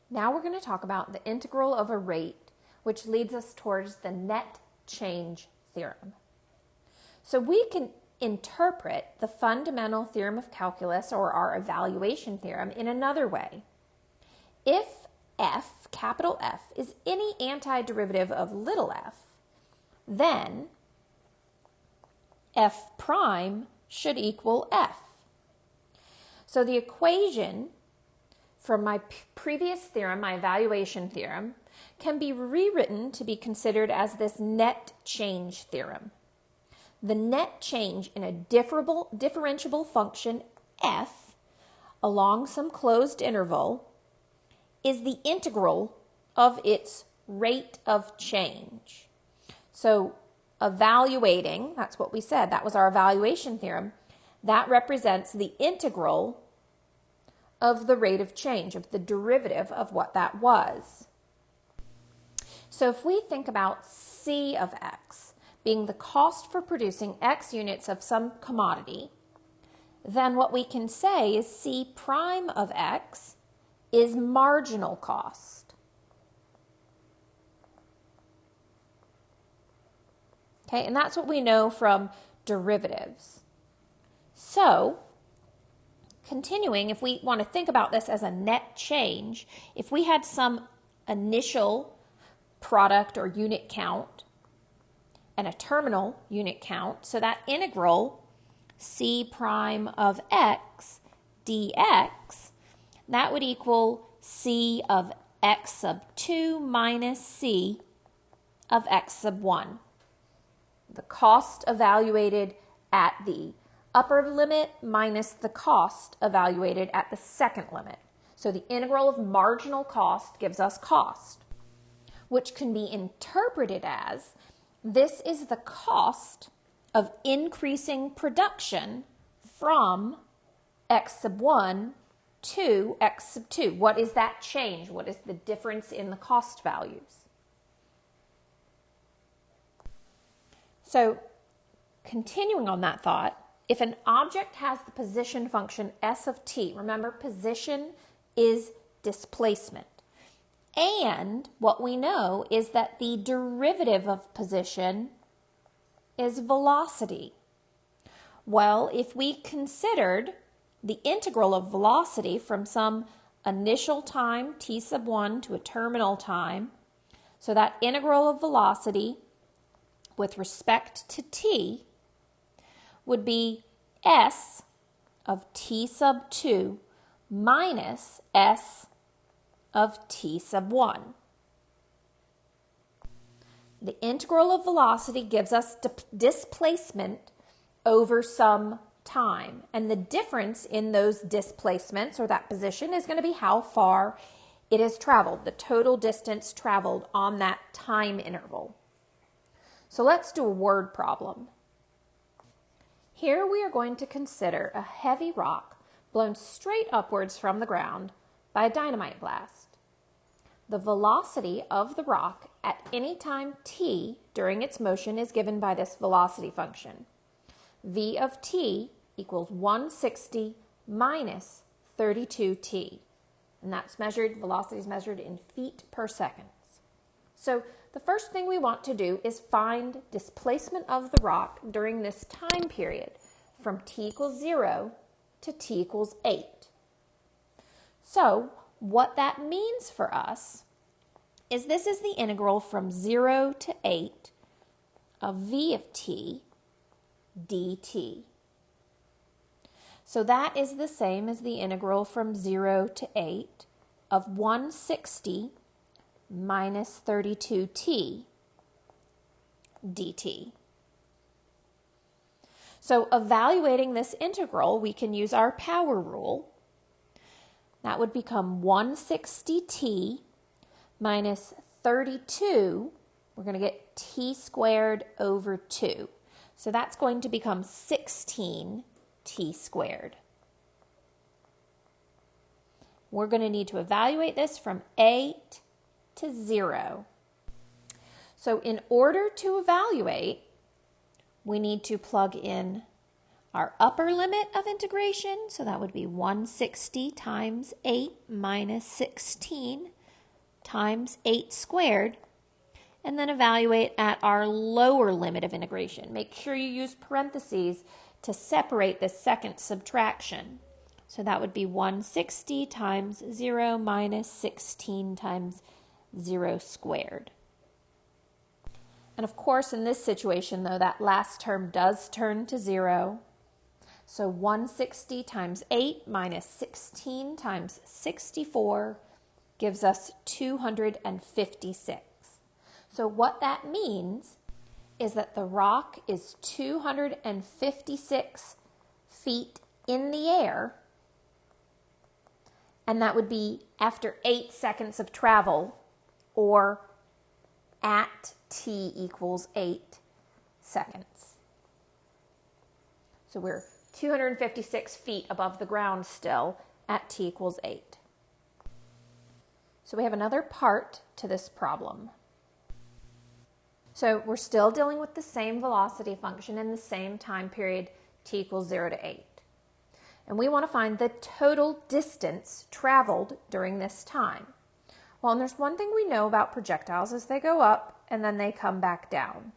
Now we're going to talk about the integral of a rate, which leads us towards the net change theorem. So we can interpret the fundamental theorem of calculus, or our evaluation theorem, in another way. If f, capital F, is any antiderivative of little f, then f prime should equal f. So the equation from my previous theorem, my evaluation theorem, can be rewritten to be considered as this net change theorem. The net change in a differentiable function f along some closed interval is the integral of its rate of change. So evaluating, that's what we said, that was our evaluation theorem, that represents the integral of the rate of change, of the derivative of what that was. So if we think about C of x being the cost for producing x units of some commodity, then what we can say is C prime of x is marginal cost. Okay, and that's what we know from derivatives. So, continuing, if we want to think about this as a net change, if we had some initial product or unit count and a terminal unit count, so that integral C prime of x dx, that would equal C of x sub 2 minus C of x sub 1. The cost evaluated at the upper limit minus the cost evaluated at the second limit. So the integral of marginal cost gives us cost, which can be interpreted as this is the cost of increasing production from x sub 1 to x sub 2. What is that change? What is the difference in the cost values? So, continuing on that thought, if an object has the position function s of t, remember position is displacement. And what we know is that the derivative of position is velocity. Well, if we considered the integral of velocity from some initial time, t sub 1, to a terminal time, so that integral of velocity with respect to t would be s of t sub 2 minus s of t sub 1. The integral of velocity gives us displacement over some time, and the difference in those displacements or that position is going to be how far it has traveled, the total distance traveled on that time interval. So let's do a word problem. Here we are going to consider a heavy rock blown straight upwards from the ground by a dynamite blast. The velocity of the rock at any time t during its motion is given by this velocity function. V of t equals 160 minus 32t. And that's measured, velocity is measured in feet per second. So the first thing we want to do is find displacement of the rock during this time period from t equals 0 to t equals 8. So what that means for us is this is the integral from 0 to 8 of v of t dt. So that is the same as the integral from 0 to 8 of 160 minus 32t dt. So evaluating this integral, we can use our power rule. That would become 160t minus 32, we're going to get t squared over 2. So that's going to become 16t squared. We're going to need to evaluate this from 8 to 0. So in order to evaluate, we need to plug in our upper limit of integration. So that would be 160 times 8 minus 16. times 8 squared, and then evaluate at our lower limit of integration. Make sure you use parentheses to separate the second subtraction. So that would be 160 times 0 minus 16 times 0 squared. And of course, in this situation, though, that last term does turn to 0. So 160 times 8 minus 16 times 64 gives us 256. So what that means is that the rock is 256 feet in the air, and that would be after 8 seconds of travel, or at t equals 8 seconds. So we're 256 feet above the ground still at t equals 8. So we have another part to this problem. So we're still dealing with the same velocity function in the same time period, t equals 0 to 8. And we want to find the total distance traveled during this time. Well, and there's one thing we know about projectiles is they go up and then they come back down.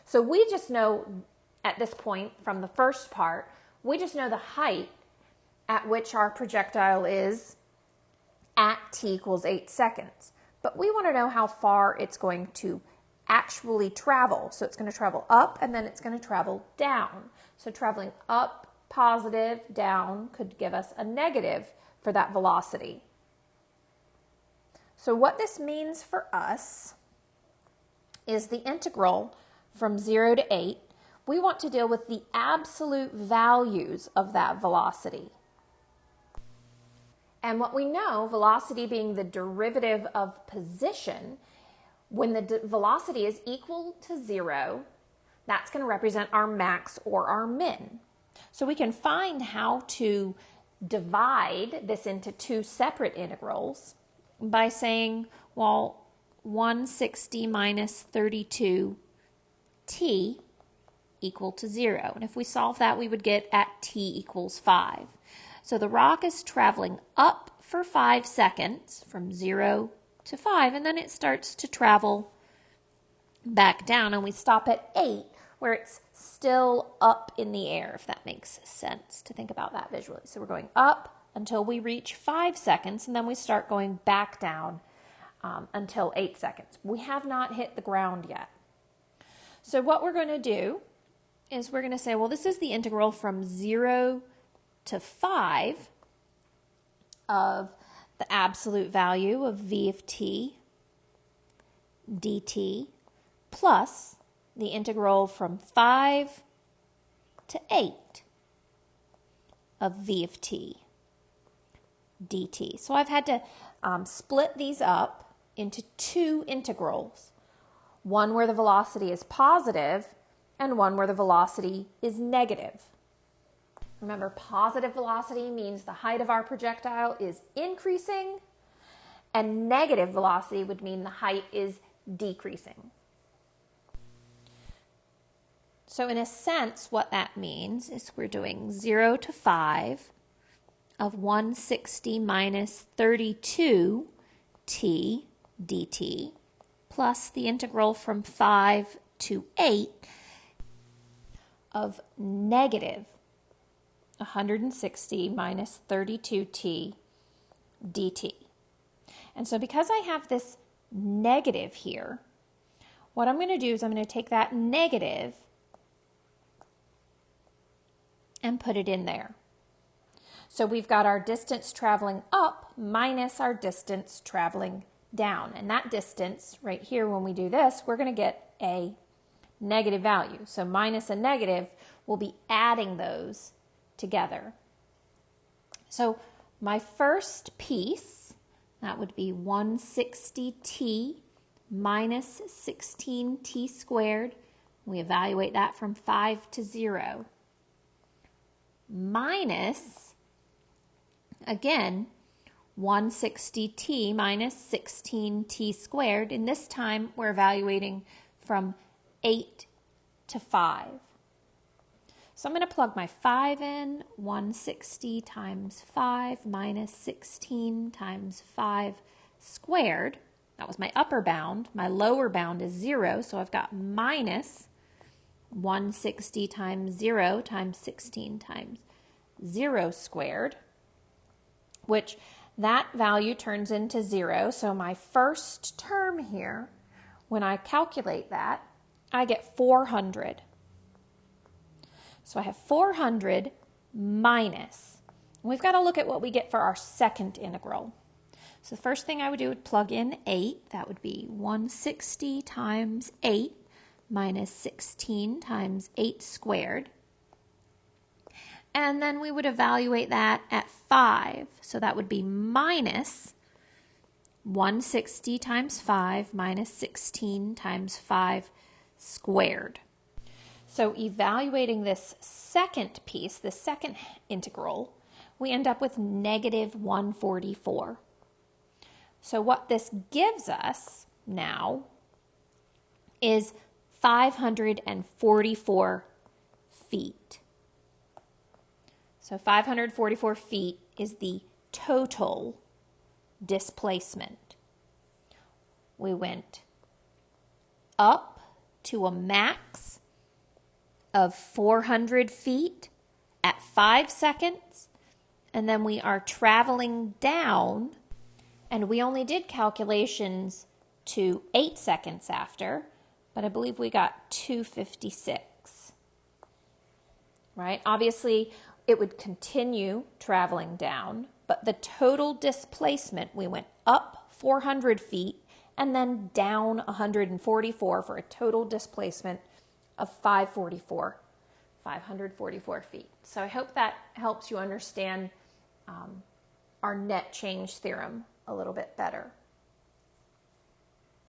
So we just know at this point from the first part, we just know the height at which our projectile is at t equals 8 seconds. But we want to know how far it's going to actually travel. So it's going to travel up and then it's going to travel down. So traveling up, positive, down could give us a negative for that velocity. So what this means for us is the integral from 0 to 8. We want to deal with the absolute values of that velocity. And what we know, velocity being the derivative of position, when the velocity is equal to 0, that's going to represent our max or our min. So we can find how to divide this into two separate integrals by saying, well, 160 minus 32t equal to 0. And if we solve that, we would get at t equals 5. So the rock is traveling up for 5 seconds from 0 to 5, and then it starts to travel back down, and we stop at 8, where it's still up in the air, if that makes sense to think about that visually. So we're going up until we reach 5 seconds, and then we start going back down until 8 seconds. We have not hit the ground yet. So what we're going to do is we're going to say, well, this is the integral from 0 to 5 of the absolute value of v of t dt plus the integral from 5 to 8 of v of t dt. So I've had to split these up into two integrals, one where the velocity is positive and one where the velocity is negative. Remember, positive velocity means the height of our projectile is increasing, and negative velocity would mean the height is decreasing. So in a sense, what that means is we're doing 0 to 5 of 160 minus 32t dt plus the integral from 5 to 8 of negative 160 minus 32t dt. And so because I have this negative here, what I'm going to do is I'm going to take that negative and put it in there. So we've got our distance traveling up minus our distance traveling down. And that distance right here, when we do this, we're going to get a negative value. So minus a negative, we'll be adding those together. So my first piece, that would be 160t minus 16t squared. We evaluate that from 5 to 0. Minus, again, 160t minus 16t squared. And this time we're evaluating from 8 to 5. So I'm going to plug my 5 in. 160 times 5 minus 16 times 5 squared. That was my upper bound. My lower bound is 0, so I've got minus 160 times 0 times 16 times 0 squared, which that value turns into 0. So my first term here, when I calculate that, I get 400. So I have 400 minus, we've got to look at what we get for our second integral. So the first thing I would do would plug in 8. That would be 160 times 8 minus 16 times 8 squared. And then we would evaluate that at 5. So that would be minus 160 times 5 minus 16 times 5 squared. So evaluating this second piece, the second integral, we end up with negative 144. So what this gives us now is 544 feet. So 544 feet is the total displacement. We went up to a max of 400 feet at 5 seconds, and then we are traveling down, and we only did calculations to 8 seconds after, but I believe we got 256, right? Obviously, it would continue traveling down, but the total displacement, we went up 400 feet and then down 144 for a total displacement of 544 feet. So I hope that helps you understand our net change theorem a little bit better.